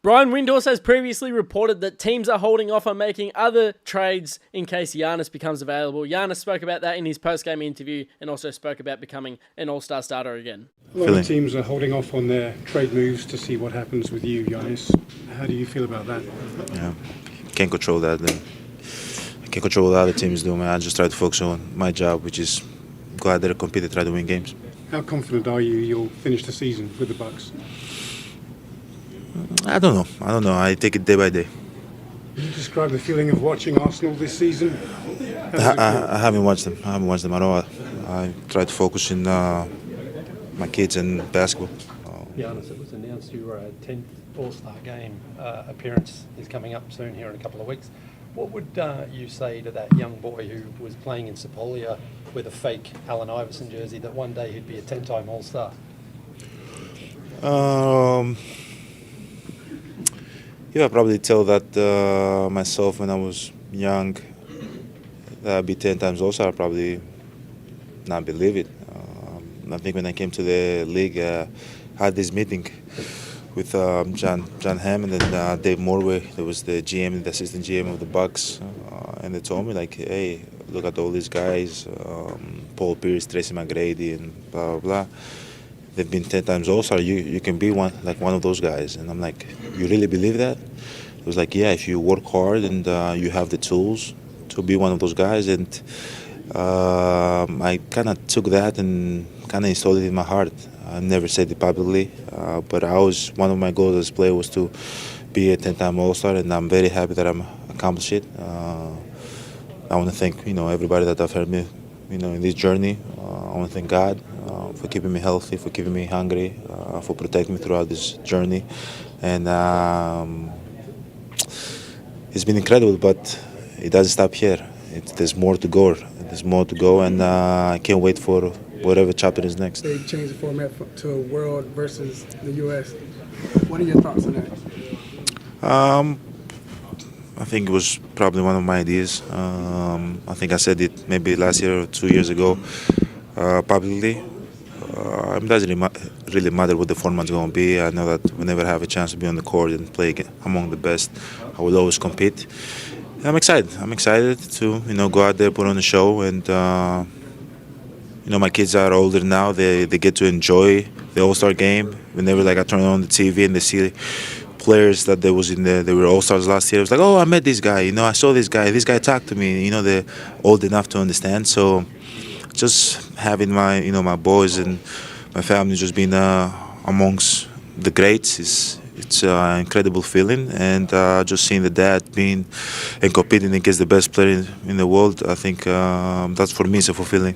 Brian Windhorst has previously reported that teams are holding off on making other trades in case Giannis becomes available. Giannis spoke about that in his post-game interview and also spoke about becoming an all-star starter again. A lot of teams are holding off on their trade moves to see what happens with you, Giannis. How do you feel about that? Yeah, can't control that. I can't control what other teams do, man. I just try to focus on my job, which is go out there, compete, and try to win games. How confident are you you'll finish the season with the Bucks? I don't know. I take it day by day. Can you describe the feeling of watching Arsenal this season? I haven't watched them. I haven't watched them at all. I try to focus on my kids and basketball. Giannis, it was announced your 10th All-Star game appearance is coming up soon here in a couple of weeks. What would you say to that young boy who was playing in Sepolia with a fake Allen Iverson jersey that one day he'd be a 10-time All-Star? Yeah, I probably tell that myself when I was young that I'd be 10 times All-Star. I'd probably not believe it. I think when I came to the league, I had this meeting with John Hammond and Dave Morway. There was the GM and the assistant GM of the Bucks, and they told me like, "Hey, look at all these guys: Paul Pierce, Tracy McGrady, and blah blah blah. They've been 10 times All-Star. You can be one of those guys." And I'm like, "You really believe that?" It was like, "Yeah, if you work hard and you have the tools to be one of those guys." And I kind of took that and kind of installed it in my heart. I never said it publicly, but one of my goals as a player was to be a 10-time All-Star, and I'm very happy that I'm accomplished it. I want to thank everybody that have helped me in this journey. I want to thank God for keeping me healthy, for keeping me hungry, for protecting me throughout this journey, and it's been incredible. But it doesn't stop here. There's more to go. There's more to go, and I can't wait for whatever chapter is next. They changed the format to a world versus the U.S. What are your thoughts on that? I think it was probably one of my ideas. I think I said it maybe last year or 2 years ago publicly. It doesn't really matter what the format's going to be. I know that whenever I have a chance to be on the court and play among the best, I will always compete. And I'm excited. I'm excited to go out there, put on a show, and my kids are older now. They get to enjoy the All-Star game. Whenever I turn on the TV and they see players that they were All-Stars last year, it was like, oh, I met this guy. I saw this guy. This guy talked to me. They're old enough to understand. So just having my boys and my family just being amongst the greats it's an incredible feeling, and just seeing the dad being and competing against the best player in the world, I think that's for me is fulfilling.